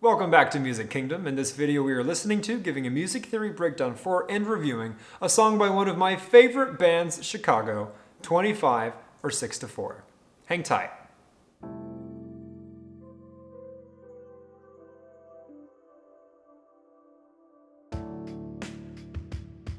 Welcome back to Music Kingdom. In this video we are listening to, giving a music theory breakdown for, and reviewing a song by one of my favorite bands, Chicago, 25 or 6-4. Hang tight.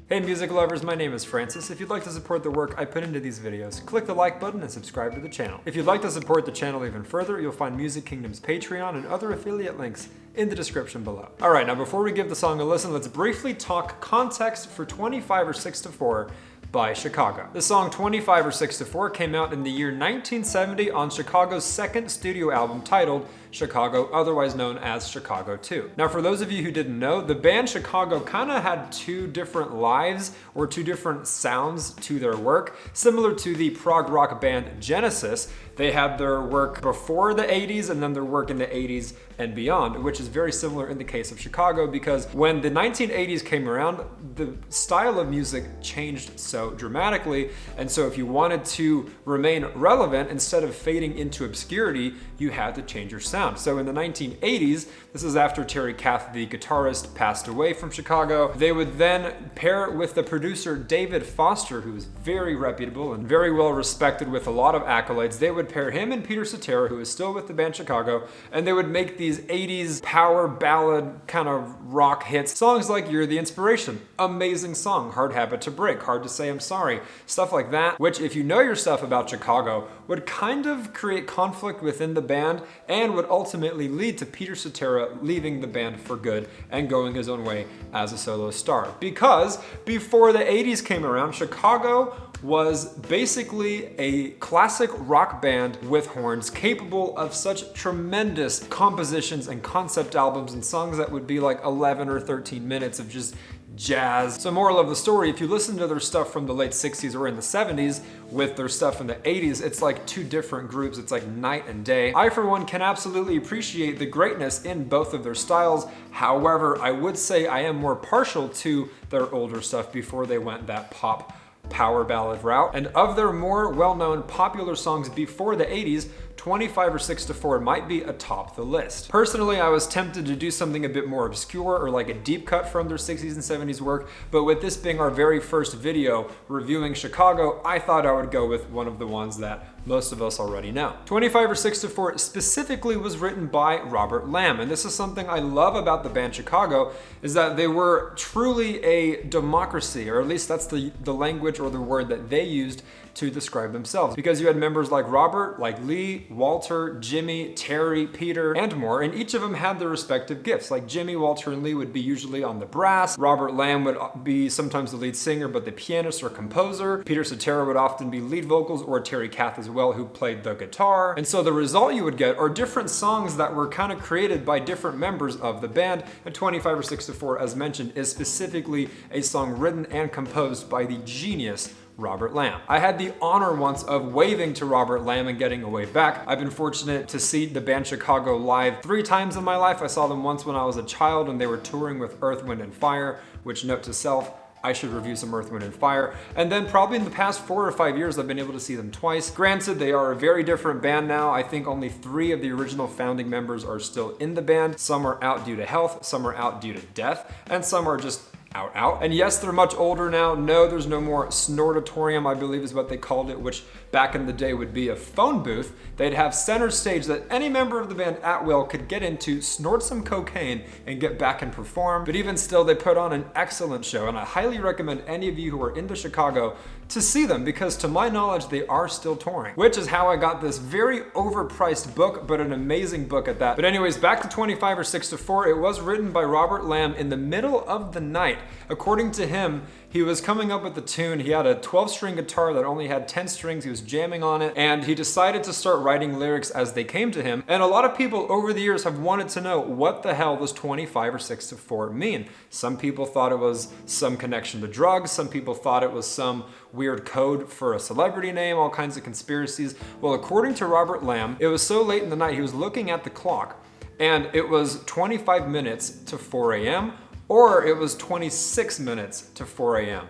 Hey music lovers, my name is Francis. If you'd like to support the work I put into these videos, click the like button and subscribe to the channel. If you'd like to support the channel even further, you'll find Music Kingdom's Patreon and other affiliate links in the description below. Alright, now before we give the song a listen, let's briefly talk context for 25 or 6-4 by Chicago. The song 25 or 6-4 came out in the year 1970 on Chicago's second studio album titled Chicago, otherwise known as Chicago 2. Now for those of you who didn't know, the band Chicago kind of had two different lives or two different sounds to their work, similar to the prog rock band Genesis. They had their work before the 80s and then their work in the 80s and beyond, which is very similar in the case of Chicago because when the 1980s came around, the style of music changed so dramatically, and so if you wanted to remain relevant, instead of fading into obscurity, you had to change your sound. So in the 1980s, this is after Terry Kath, the guitarist, passed away from Chicago, they would then pair it with the producer David Foster, who is very reputable and very well respected with a lot of accolades. They would pair him and Peter Cetera, who is still with the band Chicago, and they would make these 80s power ballad kind of rock hits. Songs like You're the Inspiration, amazing song, Hard Habit to Break, Hard to Say I'm Sorry, stuff like that, which if you know your stuff about Chicago, would kind of create conflict within the band and would ultimately lead to Peter Cetera leaving the band for good and going his own way as a solo star. Because before the 80s came around, Chicago was basically a classic rock band with horns capable of such tremendous compositions and concept albums and songs that would be like 11 or 13 minutes of just jazz. So moral of the story, if you listen to their stuff from the late 60s or in the 70s with their stuff in the 80s, it's like two different groups. It's like night and day. I, for one, can absolutely appreciate the greatness in both of their styles. However, I would say I am more partial to their older stuff before they went that pop power ballad route. And of their more well-known popular songs before the 80s, 25 or 6-4 might be atop the list. Personally, I was tempted to do something a bit more obscure or like a deep cut from their 60s and 70s work, but with this being our very first video reviewing Chicago, I thought I would go with one of the ones that most of us already know. 25 or 6-4 specifically was written by Robert Lamm, and this is something I love about the band Chicago, is that they were truly a democracy, or at least that's the language or the word that they used to describe themselves. Because you had members like Robert, like Lee, Walter, Jimmy, Terry, Peter, and more, and each of them had their respective gifts. Like Jimmy, Walter, and Lee would be usually on the brass. Robert Lamm would be sometimes the lead singer, but the pianist or composer. Peter Cetera would often be lead vocals, or Terry Kath as well, who played the guitar. And so the result you would get are different songs that were kind of created by different members of the band. And 25 or 6-4, as mentioned, is specifically a song written and composed by the genius Robert Lamm. I had the honor once of waving to Robert Lamm and getting a wave back. I've been fortunate to see the band Chicago live 3 times in my life. I saw them once when I was a child and they were touring with Earth, Wind & Fire, which, note to self, I should review some Earth, Wind & Fire. And then probably in the past 4 or 5 years, I've been able to see them twice. Granted, they are a very different band now. I think only 3 of the original founding members are still in the band. Some are out due to health, some are out due to death, and some are just out. And yes, they're much older now. No, there's no more snortatorium, I believe is what they called it, which back in the day would be a phone booth. They'd have center stage that any member of the band at will could get into, snort some cocaine, and get back and perform. But even still, they put on an excellent show, and I highly recommend any of you who are into Chicago to see them, because to my knowledge, they are still touring, which is how I got this very overpriced book, but an amazing book at that. But anyways, back to 25 or 6-4, it was written by Robert Lamm in the middle of the night. According to him, he was coming up with the tune. He had a 12-string guitar that only had 10 strings. He was jamming on it, and he decided to start writing lyrics as they came to him. And a lot of people over the years have wanted to know what the hell does 25 or 6-4 mean. Some people thought it was some connection to drugs. Some people thought it was some weird code for a celebrity name, all kinds of conspiracies. Well, according to Robert Lamm, it was so late in the night, he was looking at the clock, and it was 25 minutes to 4 a.m., or it was 26 minutes to 4 a.m.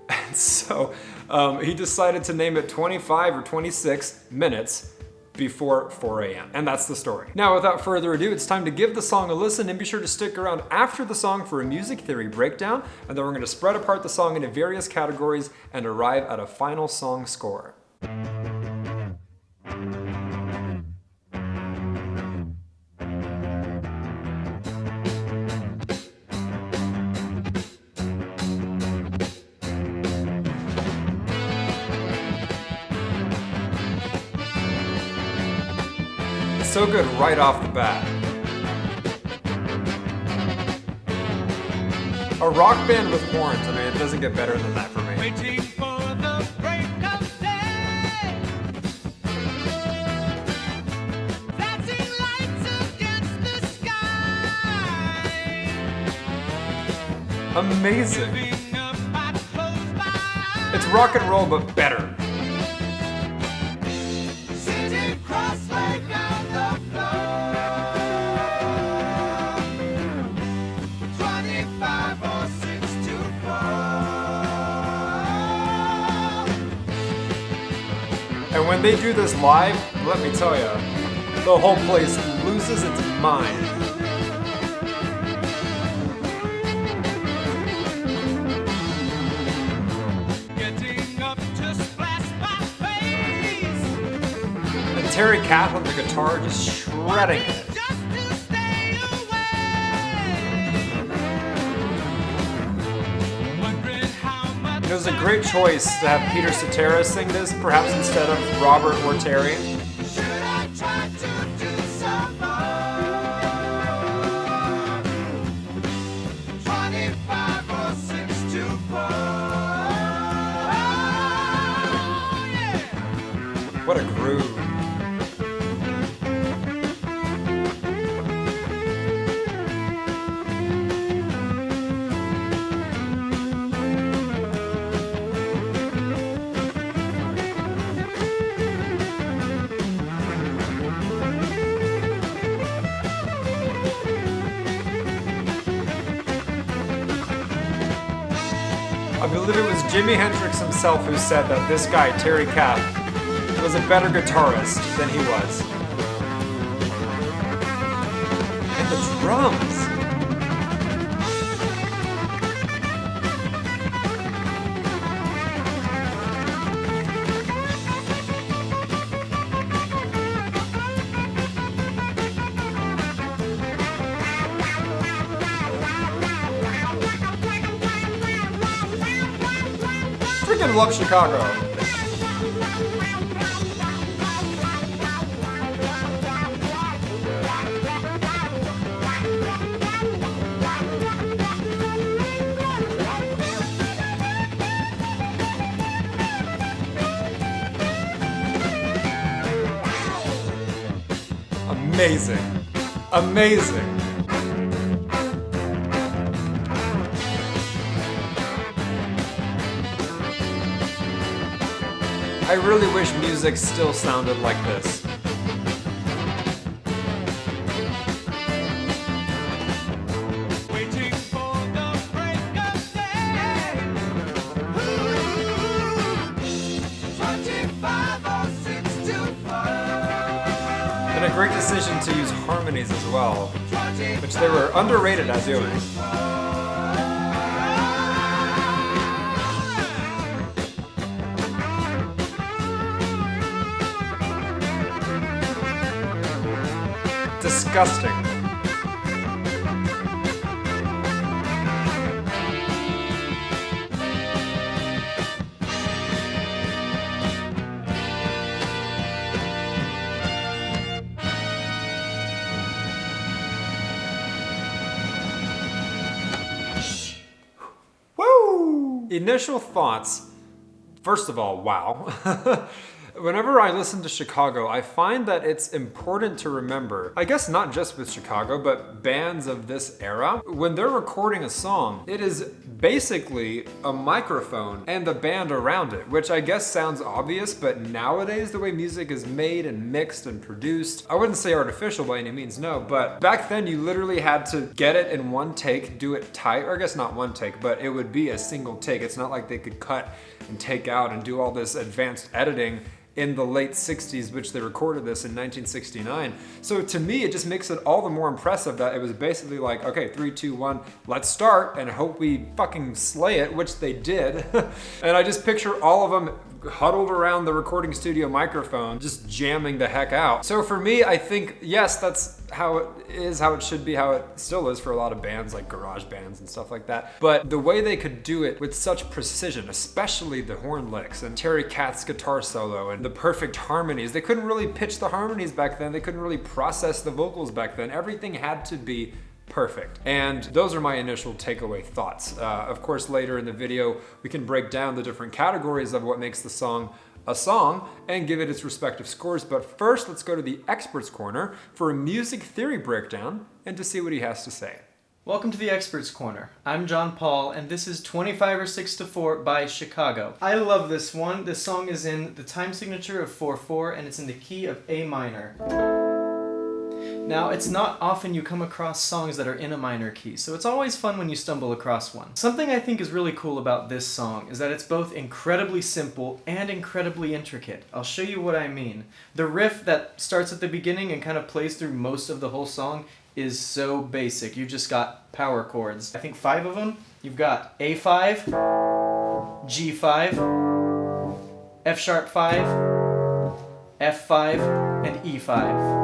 And so he decided to name it 25 or 26 minutes before 4 a.m. And that's the story. Now, without further ado, it's time to give the song a listen, and be sure to stick around after the song for a music theory breakdown, and then we're going to spread apart the song into various categories and arrive at a final song score. So good right off the bat. A rock band with horns, I mean, it doesn't get better than that for me. Waiting for the break of day. Flashing lights against the sky. Amazing. Giving up, I close my eyes. It's rock and roll, but better. Sitting cross-legged on the floor. 25 or 6 to 4. And when they do this live, let me tell you, the whole place loses its mind. Getting up to splash my face. And Terry Kath on the guitar just shredding it. Just to stay away. Wondering how much It was a great choice to have Peter Cetera sing this, perhaps instead of Robert or Terry. should I try to do some more? 25 or 6 to 4. Yeah. What a groove. I believe it was Jimi Hendrix himself who said that this guy, Terry Kath, was a better guitarist than he was. And the drums! Freaking love Chicago. Amazing. Amazing. I really wish music still sounded like this. Waiting for the break of day. Ooh, 25 or 6 to 4. And a great decision to use harmonies as well, which they were underrated at doing. Disgusting. Woo! Initial thoughts. First of all, wow. Whenever I listen to Chicago, I find that it's important to remember, I guess not just with Chicago, but bands of this era, when they're recording a song, it is basically a microphone and the band around it, which I guess sounds obvious, but nowadays the way music is made and mixed and produced, I wouldn't say artificial by any means, no, but back then you literally had to get it in one take, do it tight, or I guess not one take, but it would be a single take. It's not like they could cut and take out and do all this advanced editing in the late 60s, which they recorded this in 1969. So to me, it just makes it all the more impressive that it was basically like, okay, 3, 2, 1, let's start and hope we fucking slay it, which they did. And I just picture all of them huddled around the recording studio microphone, just jamming the heck out. So for me, I think, yes, that's how it is, how it should be, how it still is for a lot of bands like garage bands and stuff like that. But the way they could do it with such precision, especially the horn licks and Terry Kath's guitar solo and the perfect harmonies. They couldn't really pitch the harmonies back then. They couldn't really process the vocals back then. Everything had to be perfect. And those are my initial takeaway thoughts. Of course, later in the video, we can break down the different categories of what makes the song a song and give it its respective scores. But first, let's go to the Experts Corner for a music theory breakdown and to see what he has to say. Welcome to the Experts Corner. I'm John Paul, and this is 25 or 6 to 4 by Chicago. I love this one. This song is in the time signature of 4/4, and it's in the key of A minor. Now, it's not often you come across songs that are in a minor key, so it's always fun when you stumble across one. Something I think is really cool about this song is that it's both incredibly simple and incredibly intricate. I'll show you what I mean. The riff that starts at the beginning and kind of plays through most of the whole song is so basic. You just got power chords. I think 5 of them. You've got A5, G5, F sharp 5, F5, and E5.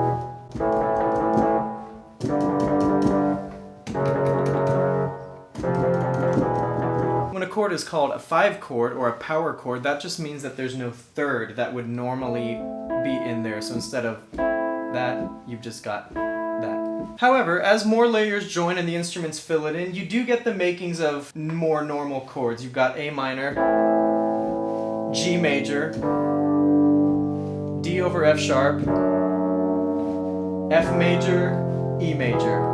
When a chord is called a 5 chord or a power chord, that just means that there's no third that would normally be in there. So instead of that, you've just got that. However, as more layers join and the instruments fill it in, you do get the makings of more normal chords. You've got A minor, G major, D over F sharp, F major, E major.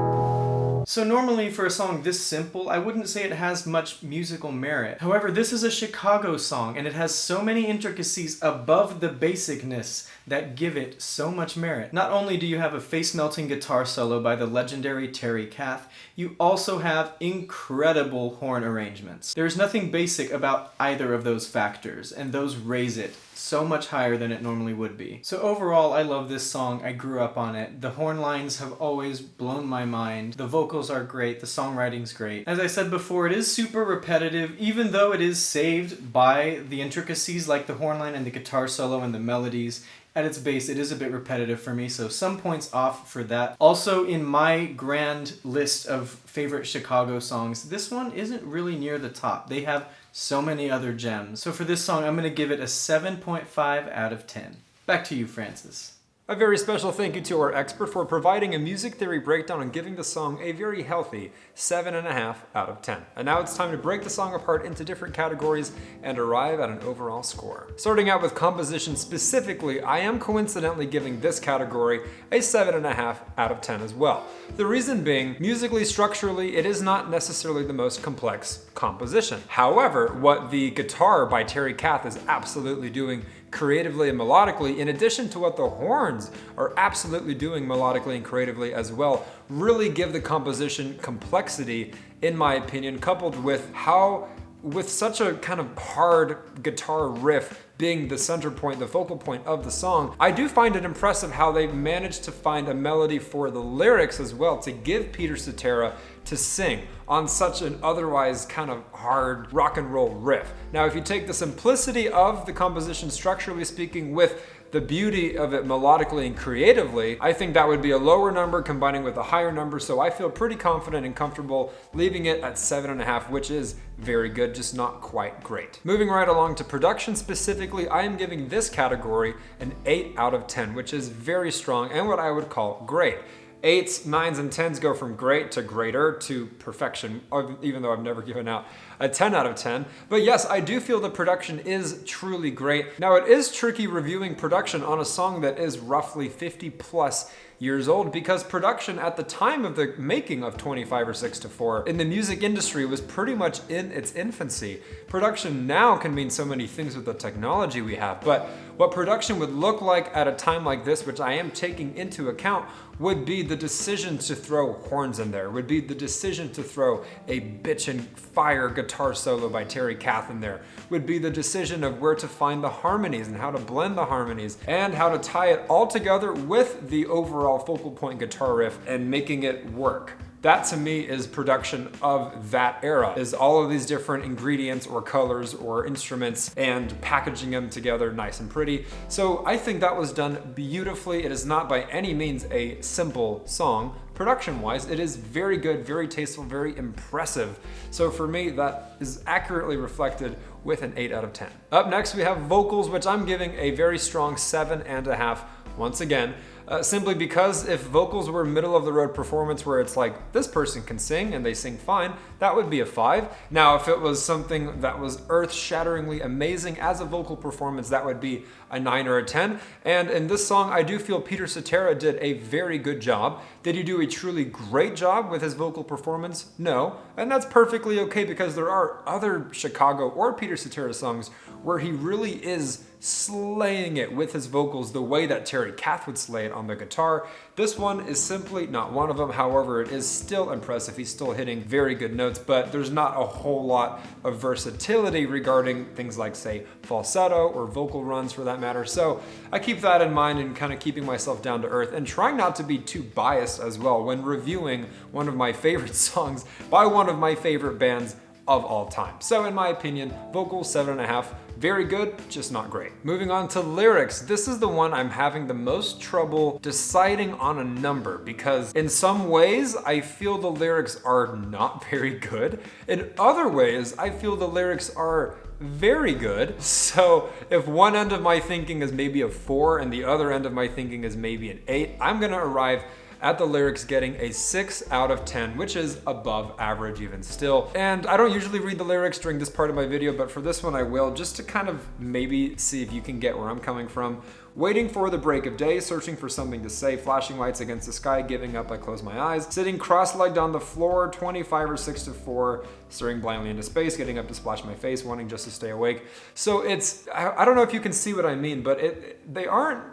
So normally for a song this simple, I wouldn't say it has much musical merit. However, this is a Chicago song, and it has so many intricacies above the basicness that give it so much merit. Not only do you have a face-melting guitar solo by the legendary Terry Kath, you also have incredible horn arrangements. There's nothing basic about either of those factors, and those raise it so much higher than it normally would be. So overall, I love this song. I grew up on it. The horn lines have always blown my mind. The vocals are great. The songwriting's great. As I said before, it is super repetitive, even though it is saved by the intricacies like the horn line and the guitar solo and the melodies. At its base, it is a bit repetitive for me, so some points off for that. Also, in my grand list of favorite Chicago songs, this one isn't really near the top. They have so many other gems. So for this song, I'm going to give it a 7.5 out of 10. Back to you, Francis. A very special thank you to our expert for providing a music theory breakdown and giving the song a very healthy 7.5 out of 10. And now it's time to break the song apart into different categories and arrive at an overall score. Starting out with composition specifically, I am coincidentally giving this category a 7.5 out of 10 as well. The reason being, musically, structurally, it is not necessarily the most complex composition. However, what the guitar by Terry Kath is absolutely doing creatively and melodically, in addition to what the horns are absolutely doing melodically and creatively as well, really give the composition complexity, in my opinion, coupled with how, with such a kind of hard guitar riff being the center point, the focal point of the song, I do find it impressive how they managed to find a melody for the lyrics as well, to give Peter Cetera to sing on such an otherwise kind of hard rock and roll riff. Now, if you take the simplicity of the composition structurally speaking with the beauty of it melodically and creatively, I think that would be a lower number combining with a higher number, so I feel pretty confident and comfortable leaving it at 7.5, which is very good, just not quite great. Moving right along to production specifically, I am giving this category an 8 out of 10, which is very strong and what I would call great. 8s, 9s, and 10s go from great to greater to perfection, even though I've never given out a 10 out of 10. But yes, I do feel the production is truly great. Now, it is tricky reviewing production on a song that is roughly 50 plus years old, because production at the time of the making of 25 or 6 to 4 in the music industry was pretty much in its infancy. Production now can mean so many things with the technology we have, but what production would look like at a time like this, which I am taking into account, would be the decision to throw horns in there, would be the decision to throw a bitchin' fire guitar solo by Terry Kath in there, would be the decision of where to find the harmonies and how to blend the harmonies and how to tie it all together with the overall focal point guitar riff and making it work. That to me is production of that era, is all of these different ingredients or colors or instruments and packaging them together nice and pretty. So I think that was done beautifully. It is not by any means a simple song. Production-wise, it is very good, very tasteful, very impressive. So for me, that is accurately reflected with an 8 out of 10. Up next, we have vocals, which I'm giving a very strong 7.5 once again. Simply because if vocals were middle of the road performance where it's like, this person can sing and they sing fine, that would be a 5. Now, if it was something that was earth-shatteringly amazing as a vocal performance, that would be a 9 or a 10. And in this song, I do feel Peter Cetera did a very good job. Did he do a truly great job with his vocal performance? No. And that's perfectly okay because there are other Chicago or Peter Cetera songs where he really is slaying it with his vocals the way that Terry Kath would slay it on the guitar. This one is simply not one of them. However, it is still impressive. He's still hitting very good notes, but there's not a whole lot of versatility regarding things like, say, falsetto or vocal runs for that matter. So I keep that in mind and kind of keeping myself down to earth and trying not to be too biased as well when reviewing one of my favorite songs by one of my favorite bands of all time. So in my opinion, vocal 7.5, very good, just not great. Moving on to lyrics. This is the one I'm having the most trouble deciding on a number because in some ways I feel the lyrics are not very good. In other ways, I feel the lyrics are very good. So if one end of my thinking is maybe a 4 and the other end of my thinking is maybe an 8, I'm gonna arrive at the lyrics getting a 6 out of 10, which is above average even still. And I don't usually read the lyrics during this part of my video, but for this one I will, just to kind of maybe see if you can get where I'm coming from. Waiting for the break of day, searching for something to say, flashing lights against the sky, giving up, I close my eyes, sitting cross-legged on the floor, 25 or 6 to 4, staring blindly into space, getting up to splash my face, wanting just to stay awake. So it's, I don't know if you can see what I mean, but they aren't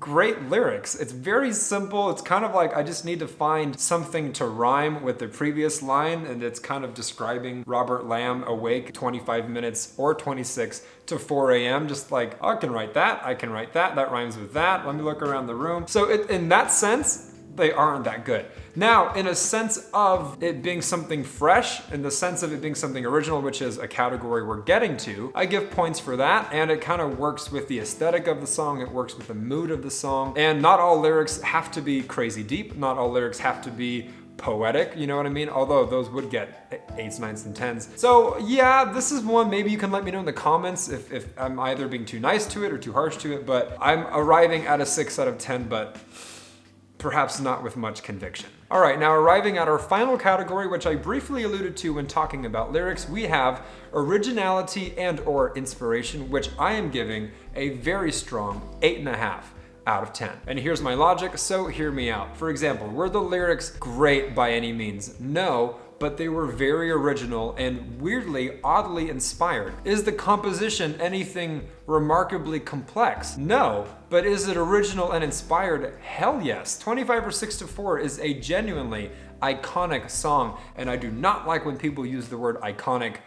great lyrics. It's very simple. It's kind of like I just need to find something to rhyme with the previous line, and it's kind of describing Robert Lamm awake 25 minutes or 26 to 4 a.m. Just like, oh, I can write that, that rhymes with that, let me look around the room. So in that sense, they aren't that good. Now, in a sense of it being something fresh, in the sense of it being something original, which is a category we're getting to, I give points for that, and it kind of works with the aesthetic of the song, it works with the mood of the song, and not all lyrics have to be crazy deep, not all lyrics have to be poetic, you know what I mean? Although those would get 8s, 9s, and 10s. So yeah, this is one, maybe you can let me know in the comments if I'm either being too nice to it or too harsh to it, but I'm arriving at a 6 out of 10, but perhaps not with much conviction. All right, now arriving at our final category, which I briefly alluded to when talking about lyrics, we have originality and or inspiration, which I am giving a very strong 8.5 out of 10. And here's my logic, so hear me out. For example, were the lyrics great by any means? No, but they were very original and weirdly, oddly inspired. Is the composition anything remarkably complex? No, but is it original and inspired? Hell yes. 25 or 6 to 4 is a genuinely iconic song, and I do not like when people use the word iconic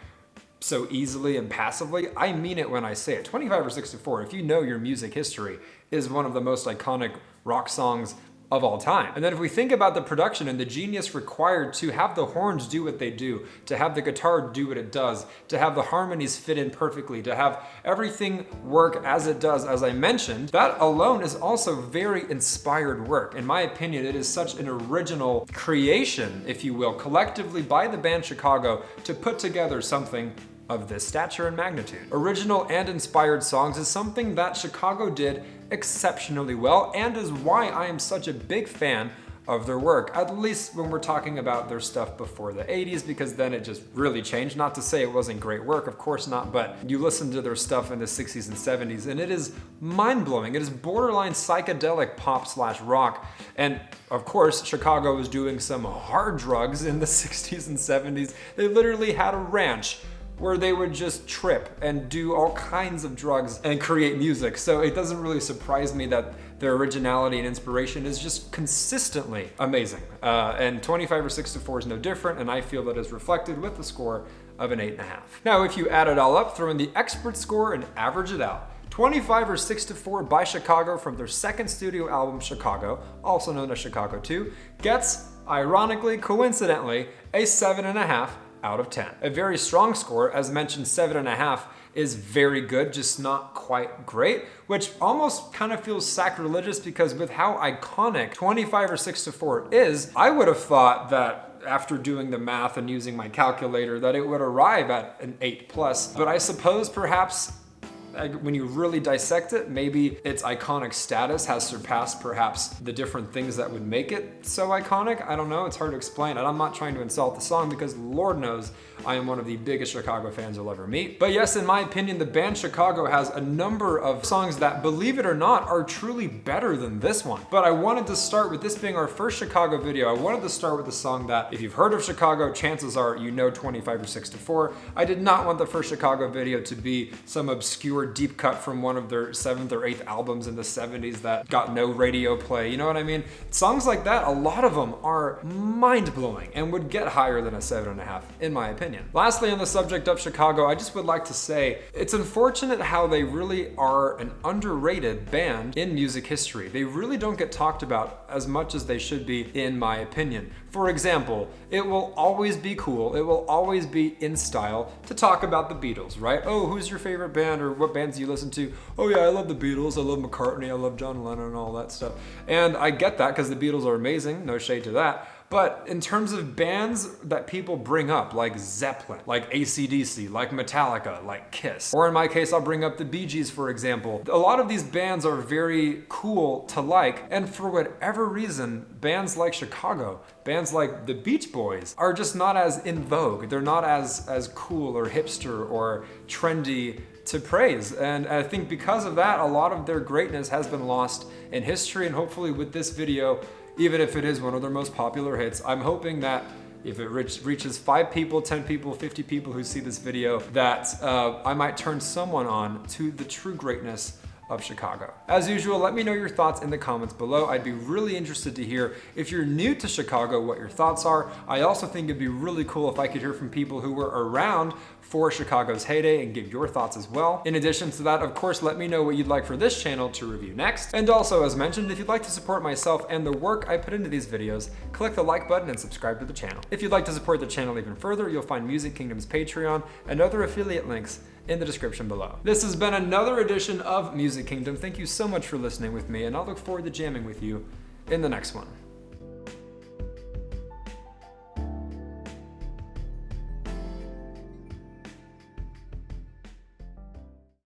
so easily and passively. I mean it when I say it. 25 or 6 to 4, if you know your music history, is one of the most iconic rock songs of all time. And then if we think about the production and the genius required to have the horns do what they do, to have the guitar do what it does, to have the harmonies fit in perfectly, to have everything work as it does, as I mentioned, that alone is also very inspired work. In my opinion, it is such an original creation, if you will, collectively by the band Chicago to put together something of this stature and magnitude. Original and inspired songs is something that Chicago did exceptionally well, and is why I am such a big fan of their work, at least when we're talking about their stuff before the 80s, because then it just really changed. Not to say it wasn't great work, of course not, but you listen to their stuff in the 60s and 70s and it is mind-blowing. It is borderline psychedelic pop/rock, and of course Chicago was doing some hard drugs in the 60s and 70s. They literally had a ranch where they would just trip and do all kinds of drugs and create music. So it doesn't really surprise me that their originality and inspiration is just consistently amazing. And 25 or 6 to 4 is no different, and I feel that is reflected with the score of an 8.5. Now, if you add it all up, throw in the expert score and average it out, 25 or 6 to 4 by Chicago from their second studio album, Chicago, also known as Chicago 2, gets, ironically, coincidentally, a 7.5 out of 10. A very strong score, as mentioned, 7.5 is very good, just not quite great, which almost kind of feels sacrilegious because with how iconic 25 or 6 to 4 is, I would have thought that after doing the math and using my calculator that it would arrive at an 8+, but I suppose perhaps when you really dissect it, maybe its iconic status has surpassed perhaps the different things that would make it so iconic. I don't know, it's hard to explain, and I'm not trying to insult the song because Lord knows I am one of the biggest Chicago fans you'll ever meet. But yes, in my opinion, the band Chicago has a number of songs that, believe it or not, are truly better than this one. But I wanted to start with this being our first Chicago video. I wanted to start with a song that, if you've heard of Chicago, chances are you know 25 or 6 to 4. I did not want the first Chicago video to be some obscure deep cut from one of their 7th or 8th albums in the 70s that got no radio play, you know what I mean? Songs like that, a lot of them are mind-blowing and would get higher than a 7.5, in my opinion. Lastly, on the subject of Chicago, I just would like to say, it's unfortunate how they really are an underrated band in music history. They really don't get talked about as much as they should be, in my opinion. For example, it will always be cool, it will always be in style to talk about the Beatles, right? Oh, who's your favorite band, or what bands do you listen to? Oh yeah, I love the Beatles, I love McCartney, I love John Lennon and all that stuff. And I get that because the Beatles are amazing, no shade to that. But in terms of bands that people bring up, like Zeppelin, like AC/DC, like Metallica, like Kiss, or in my case, I'll bring up the Bee Gees, for example. A lot of these bands are very cool to like, and for whatever reason, bands like Chicago, bands like the Beach Boys, are just not as in vogue. They're not as cool or hipster or trendy to praise. And I think because of that, a lot of their greatness has been lost in history, and hopefully with this video, even if it is one of their most popular hits, I'm hoping that if it reaches 5 people, 10 people, 50 people who see this video, that I might turn someone on to the true greatness of Chicago. As usual, let me know your thoughts in the comments below. I'd be really interested to hear, if you're new to Chicago, what your thoughts are. I also think it'd be really cool if I could hear from people who were around for Chicago's heyday and give your thoughts as well. In addition to that, of course, let me know what you'd like for this channel to review next. And also, as mentioned, if you'd like to support myself and the work I put into these videos, click the like button and subscribe to the channel. If you'd like to support the channel even further, you'll find Music Kingdom's Patreon and other affiliate links in the description below. This has been another edition of Music Kingdom. Thank you so much for listening with me, and I'll look forward to jamming with you in the next one.